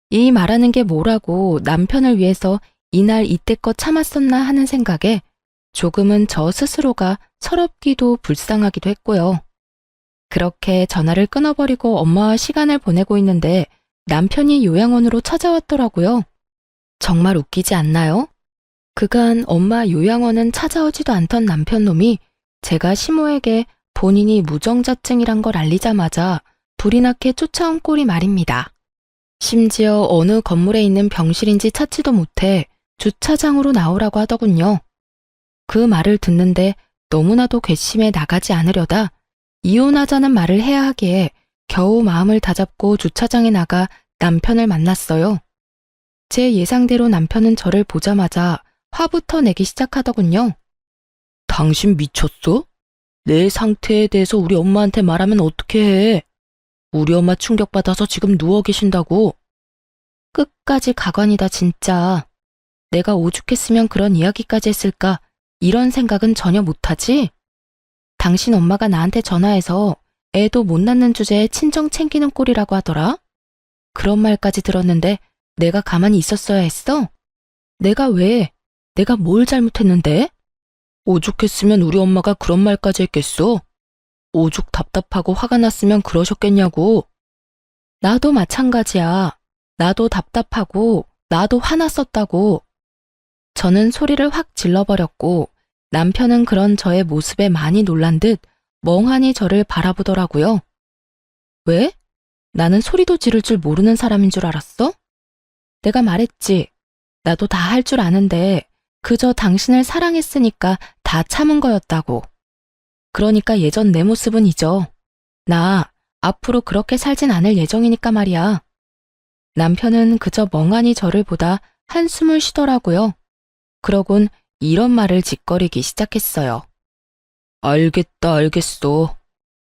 [SPEAKER 1] 이 말하는 게 뭐라고 남편을 위해서 이날 이때껏 참았었나 하는 생각에 조금은 저 스스로가 서럽기도 불쌍하기도 했고요. 그렇게 전화를 끊어버리고 엄마와 시간을 보내고 있는데 남편이 요양원으로 찾아왔더라고요. 정말 웃기지 않나요? 그간 엄마 요양원은 찾아오지도 않던 남편놈이 제가 시모에게 본인이 무정자증이란 걸 알리자마자 불이 나게 쫓아온 꼴이 말입니다. 심지어 어느 건물에 있는 병실인지 찾지도 못해 주차장으로 나오라고 하더군요. 그 말을 듣는데 너무나도 괘씸해 나가지 않으려다 이혼하자는 말을 해야 하기에 겨우 마음을 다잡고 주차장에 나가 남편을 만났어요. 제 예상대로 남편은 저를 보자마자 화부터 내기 시작하더군요.
[SPEAKER 2] 당신 미쳤어? 내 상태에 대해서 우리 엄마한테 말하면 어떻게 해? 우리 엄마 충격받아서 지금 누워 계신다고.
[SPEAKER 1] 끝까지 가관이다 진짜. 내가 오죽했으면 그런 이야기까지 했을까 이런 생각은 전혀 못하지? 당신 엄마가 나한테 전화해서 애도 못 낳는 주제에 친정 챙기는 꼴이라고 하더라? 그런 말까지 들었는데 내가 가만히 있었어야 했어? 내가 왜? 내가 뭘 잘못했는데?
[SPEAKER 2] 오죽했으면 우리 엄마가 그런 말까지 했겠어? 오죽 답답하고 화가 났으면 그러셨겠냐고.
[SPEAKER 1] 나도 마찬가지야. 나도 답답하고 나도 화났었다고. 저는 소리를 확 질러버렸고 남편은 그런 저의 모습에 많이 놀란 듯 멍하니 저를 바라보더라고요. 왜? 나는 소리도 지를 줄 모르는 사람인 줄 알았어? 내가 말했지. 나도 다 할 줄 아는데 그저 당신을 사랑했으니까 다 참은 거였다고. 그러니까 예전 내 모습은 잊어. 나 앞으로 그렇게 살진 않을 예정이니까 말이야. 남편은 그저 멍하니 저를 보다 한숨을 쉬더라고요. 그러곤 이런 말을 짓거리기 시작했어요.
[SPEAKER 2] 알겠어.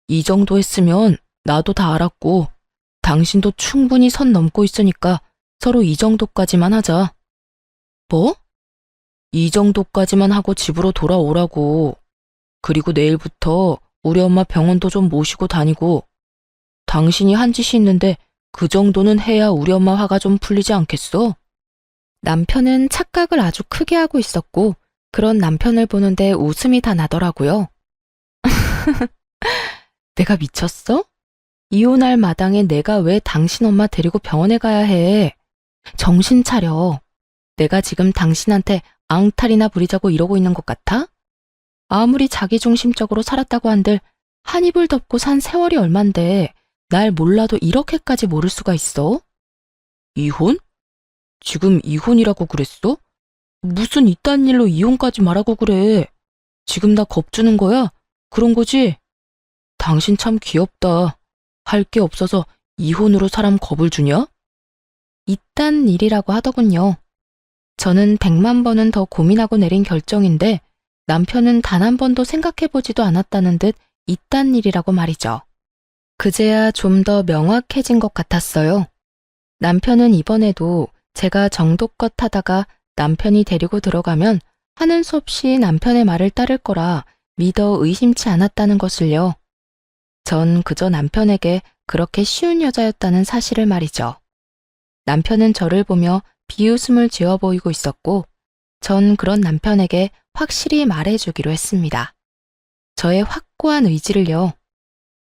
[SPEAKER 2] 이 정도 했으면 나도 다 알았고 당신도 충분히 선 넘고 있으니까 서로 이 정도까지만 하자.
[SPEAKER 1] 뭐?
[SPEAKER 2] 이 정도까지만 하고 집으로 돌아오라고. 그리고 내일부터 우리 엄마 병원도 좀 모시고 다니고 당신이 한 짓이 있는데 그 정도는 해야 우리 엄마 화가 좀 풀리지 않겠어?
[SPEAKER 1] 남편은 착각을 아주 크게 하고 있었고 그런 남편을 보는데 웃음이 다 나더라고요. 내가 미쳤어? 이혼할 마당에 내가 왜 당신 엄마 데리고 병원에 가야 해? 정신 차려. 내가 지금 당신한테 앙탈이나 부리자고 이러고 있는 것 같아? 아무리 자기중심적으로 살았다고 한들 한 입을 덮고 산 세월이 얼만데 날 몰라도 이렇게까지 모를 수가 있어?
[SPEAKER 2] 이혼? 지금 이혼이라고 그랬어? 무슨 이딴 일로 이혼까지 말하고 그래. 지금 나 겁주는 거야? 그런 거지? 당신 참 귀엽다. 할 게 없어서 이혼으로 사람 겁을 주냐?
[SPEAKER 1] 이딴 일이라고 하더군요. 저는 100만 번은 더 고민하고 내린 결정인데 남편은 단 한 번도 생각해보지도 않았다는 듯 이딴 일이라고 말이죠. 그제야 좀 더 명확해진 것 같았어요. 남편은 이번에도 제가 정도껏 하다가 남편이 데리고 들어가면 하는 수 없이 남편의 말을 따를 거라 믿어 의심치 않았다는 것을요. 전 그저 남편에게 그렇게 쉬운 여자였다는 사실을 말이죠. 남편은 저를 보며 비웃음을 지어 보이고 있었고, 전 그런 남편에게 확실히 말해주기로 했습니다. 저의 확고한 의지를요.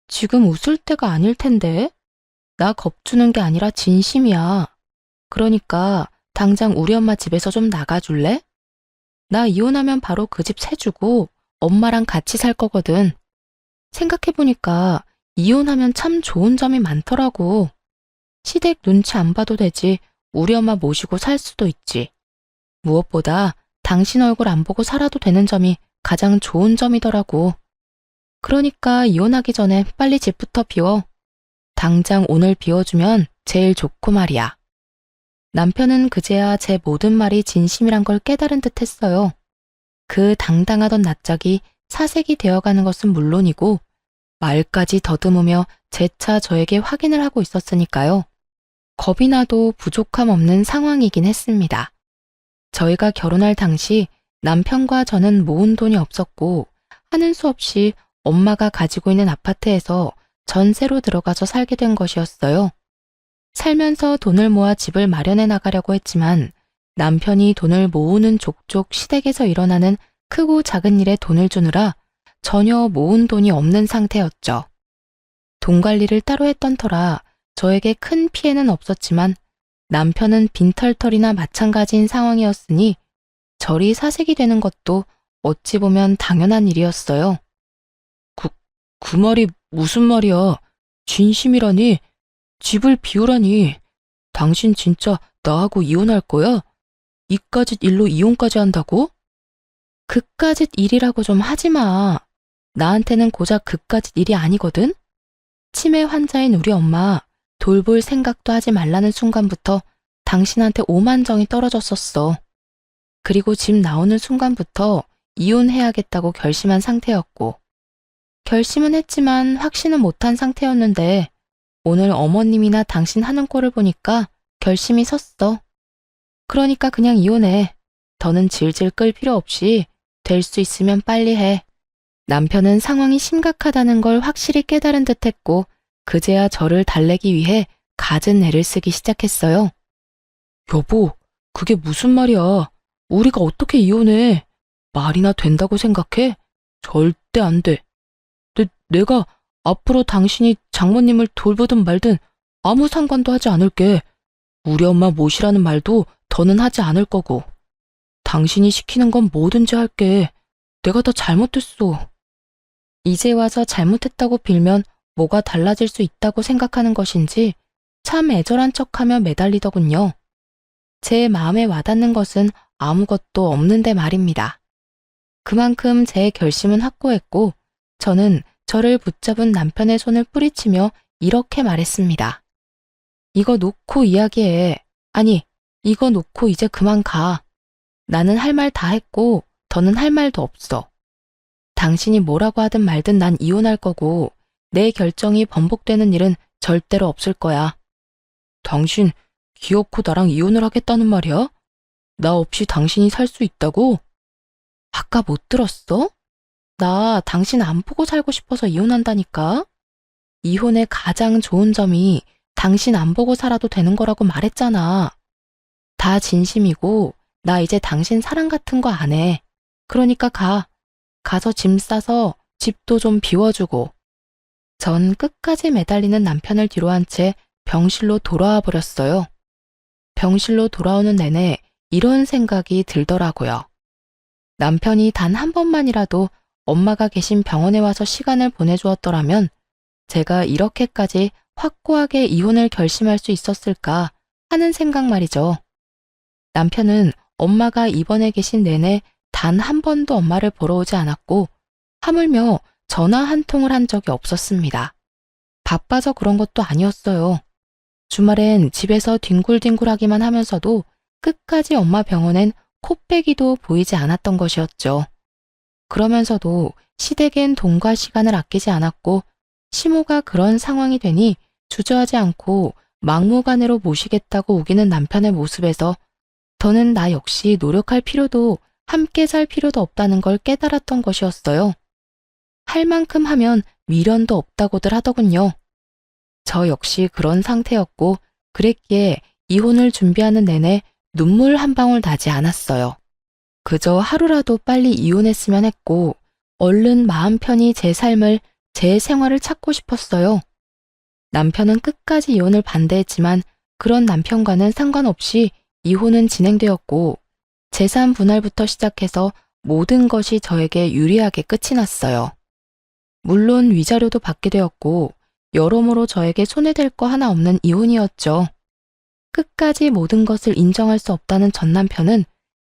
[SPEAKER 1] 지금 웃을 때가 아닐 텐데? 나 겁주는 게 아니라 진심이야. 그러니까 당장 우리 엄마 집에서 좀 나가줄래? 나 이혼하면 바로 그 집 세주고 엄마랑 같이 살 거거든. 생각해보니까 이혼하면 참 좋은 점이 많더라고. 시댁 눈치 안 봐도 되지. 우리 엄마 모시고 살 수도 있지. 무엇보다 당신 얼굴 안 보고 살아도 되는 점이 가장 좋은 점이더라고. 그러니까 이혼하기 전에 빨리 집부터 비워. 당장 오늘 비워주면 제일 좋고 말이야. 남편은 그제야 제 모든 말이 진심이란 걸 깨달은 듯 했어요. 그 당당하던 낯짝이 사색이 되어가는 것은 물론이고 말까지 더듬으며 재차 저에게 확인을 하고 있었으니까요. 겁이 나도 부족함 없는 상황이긴 했습니다. 저희가 결혼할 당시 남편과 저는 모은 돈이 없었고 하는 수 없이 엄마가 가지고 있는 아파트에서 전세로 들어가서 살게 된 것이었어요. 살면서 돈을 모아 집을 마련해 나가려고 했지만 남편이 돈을 모으는 족족 시댁에서 일어나는 크고 작은 일에 돈을 주느라 전혀 모은 돈이 없는 상태였죠. 돈 관리를 따로 했던 터라 저에게 큰 피해는 없었지만 남편은 빈털털이나 마찬가지인 상황이었으니 저리 사색이 되는 것도 어찌 보면 당연한 일이었어요.
[SPEAKER 2] 그 말이 무슨 말이야? 진심이라니? 집을 비우라니? 당신 진짜 나하고 이혼할 거야? 이까짓 일로 이혼까지 한다고?
[SPEAKER 1] 그까짓 일이라고 좀 하지 마. 나한테는 고작 그까짓 일이 아니거든? 치매 환자인 우리 엄마 돌볼 생각도 하지 말라는 순간부터 당신한테 오만정이 떨어졌었어. 그리고 집 나오는 순간부터 이혼해야겠다고 결심한 상태였고, 결심은 했지만 확신은 못한 상태였는데 오늘 어머님이나 당신 하는 꼴을 보니까 결심이 섰어. 그러니까 그냥 이혼해. 더는 질질 끌 필요 없이 될 수 있으면 빨리 해. 남편은 상황이 심각하다는 걸 확실히 깨달은 듯했고 그제야 저를 달래기 위해 갖은 애를 쓰기 시작했어요.
[SPEAKER 2] 여보, 그게 무슨 말이야? 우리가 어떻게 이혼해? 말이나 된다고 생각해? 절대 안 돼. 내가 앞으로 당신이 장모님을 돌보든 말든 아무 상관도 하지 않을게. 우리 엄마 모시라는 말도 더는 하지 않을 거고. 당신이 시키는 건 뭐든지 할게. 내가 다 잘못했어.
[SPEAKER 1] 이제 와서 잘못했다고 빌면 뭐가 달라질 수 있다고 생각하는 것인지 참 애절한 척하며 매달리더군요. 제 마음에 와닿는 것은 아무것도 없는데 말입니다. 그만큼 제 결심은 확고했고 저는 저를 붙잡은 남편의 손을 뿌리치며 이렇게 말했습니다. 이거 놓고 이야기해. 아니, 이거 놓고 이제 그만 가. 나는 할 말 다 했고 더는 할 말도 없어. 당신이 뭐라고 하든 말든 난 이혼할 거고 내 결정이 번복되는 일은 절대로 없을 거야.
[SPEAKER 2] 당신 기어코 나랑 이혼을 하겠다는 말이야? 나 없이 당신이 살 수 있다고?
[SPEAKER 1] 아까 못 들었어? 나 당신 안 보고 살고 싶어서 이혼한다니까? 이혼의 가장 좋은 점이 당신 안 보고 살아도 되는 거라고 말했잖아. 다 진심이고 나 이제 당신 사랑 같은 거 안 해. 그러니까 가. 가서 짐 싸서 집도 좀 비워주고. 전 끝까지 매달리는 남편을 뒤로 한 채 병실로 돌아와 버렸어요. 병실로 돌아오는 내내 이런 생각이 들더라고요. 남편이 단 한 번만이라도 엄마가 계신 병원에 와서 시간을 보내주었더라면 제가 이렇게까지 확고하게 이혼을 결심할 수 있었을까 하는 생각 말이죠. 남편은 엄마가 입원해 계신 내내 단 한 번도 엄마를 보러 오지 않았고 하물며 전화 한 통을 한 적이 없었습니다. 바빠서 그런 것도 아니었어요. 주말엔 집에서 뒹굴뒹굴하기만 하면서도 끝까지 엄마 병원엔 코빼기도 보이지 않았던 것이었죠. 그러면서도 시댁엔 돈과 시간을 아끼지 않았고 시모가 그런 상황이 되니 주저하지 않고 막무가내로 모시겠다고 우기는 남편의 모습에서 더는 나 역시 노력할 필요도 함께 살 필요도 없다는 걸 깨달았던 것이었어요. 할 만큼 하면 미련도 없다고들 하더군요. 저 역시 그런 상태였고 그랬기에 이혼을 준비하는 내내 눈물 한 방울 나지 않았어요. 그저 하루라도 빨리 이혼했으면 했고 얼른 마음 편히 제 삶을, 제 생활을 찾고 싶었어요. 남편은 끝까지 이혼을 반대했지만 그런 남편과는 상관없이 이혼은 진행되었고 재산 분할부터 시작해서 모든 것이 저에게 유리하게 끝이 났어요. 물론 위자료도 받게 되었고 여러모로 저에게 손해될 거 하나 없는 이혼이었죠. 끝까지 모든 것을 인정할 수 없다는 전 남편은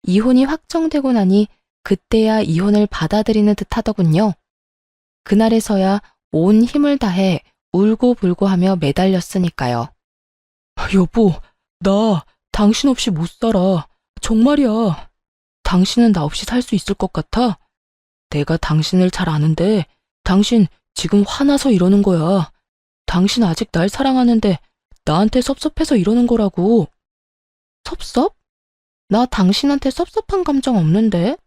[SPEAKER 1] 이혼이 확정되고 나니 그때야 이혼을 받아들이는 듯 하더군요. 그날에서야 온 힘을 다해 울고불고 하며 매달렸으니까요. 여보, 나 당신 없이 못 살아. 정말이야. 당신은 나 없이 살 수 있을 것 같아? 내가 당신을 잘 아는데 당신 지금 화나서 이러는 거야. 당신 아직 날 사랑하는데 나한테 섭섭해서 이러는 거라고. 섭섭? 나 당신한테 섭섭한 감정 없는데?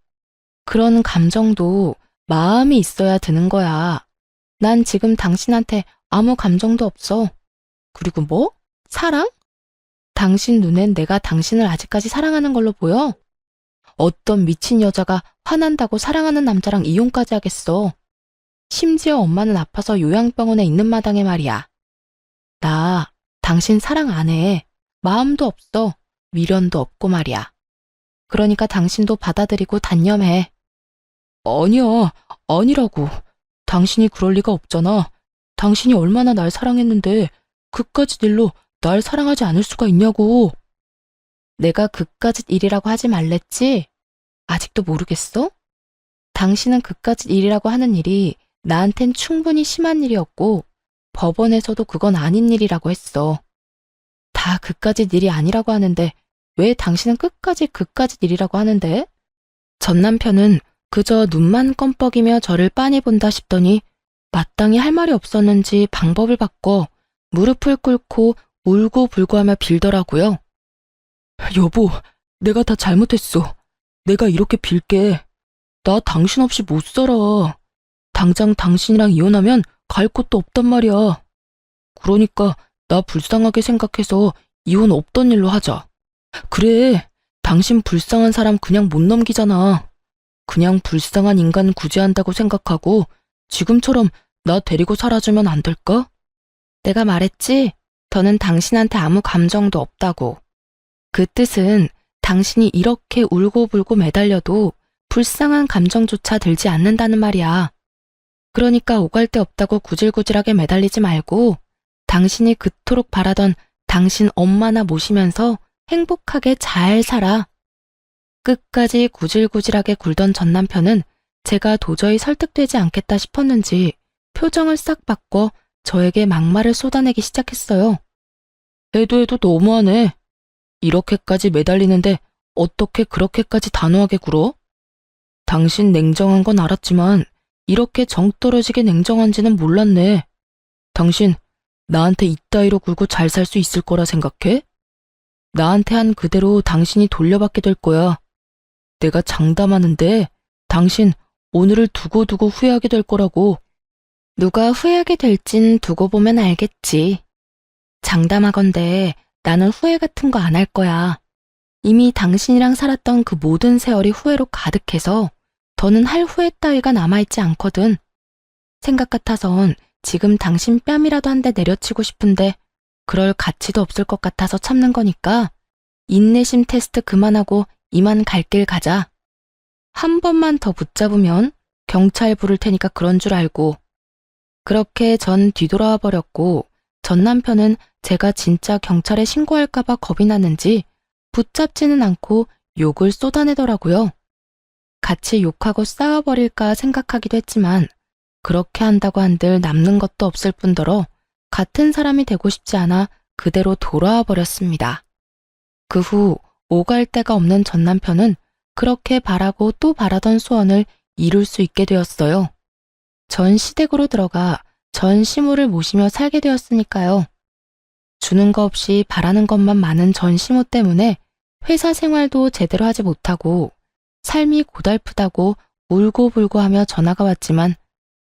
[SPEAKER 1] 그런 감정도 마음이 있어야 드는 거야. 난 지금 당신한테 아무 감정도 없어. 그리고 뭐? 사랑? 당신 눈엔 내가 당신을 아직까지 사랑하는 걸로 보여? 어떤 미친 여자가 화난다고 사랑하는 남자랑 이혼까지 하겠어. 심지어 엄마는 아파서 요양병원에 있는 마당에 말이야. 나 당신 사랑 안 해. 마음도 없어. 미련도 없고 말이야. 그러니까 당신도 받아들이고 단념해. 아니야, 아니라고. 당신이 그럴 리가 없잖아. 당신이 얼마나 날 사랑했는데 그까짓 일로 날 사랑하지 않을 수가 있냐고. 내가 그까짓 일이라고 하지 말랬지? 아직도 모르겠어? 당신은 그까짓 일이라고 하는 일이 나한텐 충분히 심한 일이었고 법원에서도 그건 아닌 일이라고 했어. 다 그까짓 일이 아니라고 하는데 왜 당신은 끝까지 그까짓 일이라고 하는데? 전 남편은 그저 눈만 껌뻑이며 저를 빤히 본다 싶더니 마땅히 할 말이 없었는지 방법을 바꿔 무릎을 꿇고 울고불고 하며 빌더라고요. 여보, 내가 다 잘못했어. 내가 이렇게 빌게. 나 당신 없이 못 살아. 당장 당신이랑 이혼하면 갈 곳도 없단 말이야. 그러니까 나 불쌍하게 생각해서 이혼 없던 일로 하자. 그래, 당신 불쌍한 사람 그냥 못 넘기잖아. 그냥 불쌍한 인간 구제한다고 생각하고 지금처럼 나 데리고 살아주면 안 될까? 내가 말했지? 더는 당신한테 아무 감정도 없다고. 그 뜻은 당신이 이렇게 울고불고 매달려도 불쌍한 감정조차 들지 않는다는 말이야. 그러니까 오갈 데 없다고 구질구질하게 매달리지 말고 당신이 그토록 바라던 당신 엄마나 모시면서 행복하게 잘 살아. 끝까지 구질구질하게 굴던 전 남편은 제가 도저히 설득되지 않겠다 싶었는지 표정을 싹 바꿔 저에게 막말을 쏟아내기 시작했어요. 해도 너무하네. 이렇게까지 매달리는데 어떻게 그렇게까지 단호하게 굴어? 당신 냉정한 건 알았지만 이렇게 정 떨어지게 냉정한지는 몰랐네. 당신 나한테 이따위로 굴고 잘 살 수 있을 거라 생각해? 나한테 한 그대로 당신이 돌려받게 될 거야. 내가 장담하는데 당신 오늘을 두고두고 후회하게 될 거라고. 누가 후회하게 될진 두고 보면 알겠지. 장담하건대 나는 후회 같은 거 안 할 거야. 이미 당신이랑 살았던 그 모든 세월이 후회로 가득해서 더는 할 후회 따위가 남아있지 않거든. 생각 같아선 지금 당신 뺨이라도 한 대 내려치고 싶은데 그럴 가치도 없을 것 같아서 참는 거니까 인내심 테스트 그만하고 이만 갈 길 가자. 한 번만 더 붙잡으면 경찰 부를 테니까 그런 줄 알고. 그렇게 전 뒤돌아와 버렸고 전 남편은 제가 진짜 경찰에 신고할까봐 겁이 났는지 붙잡지는 않고 욕을 쏟아내더라고요. 같이 욕하고 싸워버릴까 생각하기도 했지만 그렇게 한다고 한들 남는 것도 없을 뿐더러 같은 사람이 되고 싶지 않아 그대로 돌아와 버렸습니다. 그 후 오갈 데가 없는 전 남편은 그렇게 바라고 또 바라던 소원을 이룰 수 있게 되었어요. 전 시댁으로 들어가 전 시모를 모시며 살게 되었으니까요. 주는 거 없이 바라는 것만 많은 전 시모 때문에 회사 생활도 제대로 하지 못하고 삶이 고달프다고 울고불고 하며 전화가 왔지만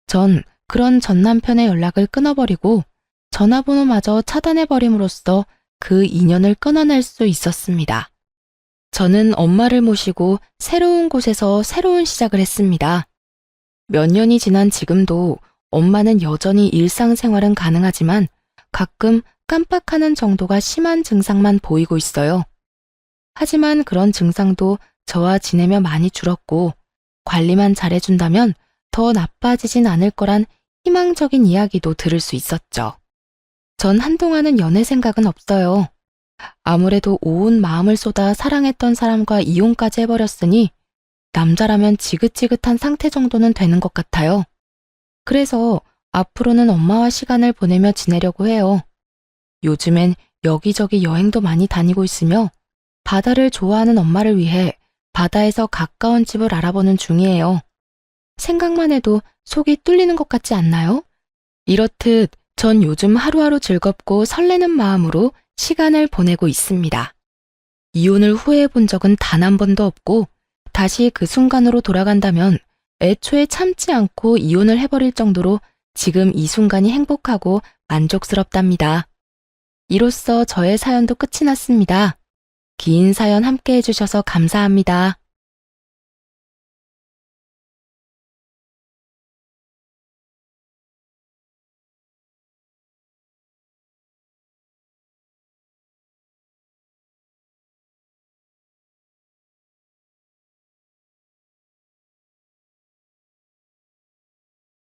[SPEAKER 1] 전 그런 전 남편의 연락을 끊어버리고 전화번호마저 차단해버림으로써 그 인연을 끊어낼 수 있었습니다. 저는 엄마를 모시고 새로운 곳에서 새로운 시작을 했습니다. 몇 년이 지난 지금도 엄마는 여전히 일상생활은 가능하지만 가끔 깜빡하는 정도가 심한 증상만 보이고 있어요. 하지만 그런 증상도 저와 지내며 많이 줄었고 관리만 잘해준다면 더 나빠지진 않을 거란 희망적인 이야기도 들을 수 있었죠. 전 한동안은 연애 생각은 없어요. 아무래도 온 마음을 쏟아 사랑했던 사람과 이혼까지 해버렸으니 남자라면 지긋지긋한 상태 정도는 되는 것 같아요. 그래서 앞으로는 엄마와 시간을 보내며 지내려고 해요. 요즘엔 여기저기 여행도 많이 다니고 있으며 바다를 좋아하는 엄마를 위해 바다에서 가까운 집을 알아보는 중이에요. 생각만 해도 속이 뚫리는 것 같지 않나요? 이렇듯 전 요즘 하루하루 즐겁고 설레는 마음으로 시간을 보내고 있습니다. 이혼을 후회해 본 적은 단 한 번도 없고 다시 그 순간으로 돌아간다면 애초에 참지 않고 이혼을 해버릴 정도로 지금 이 순간이 행복하고 만족스럽답니다. 이로써 저의 사연도 끝이 났습니다. 긴 사연 함께 해주셔서 감사합니다.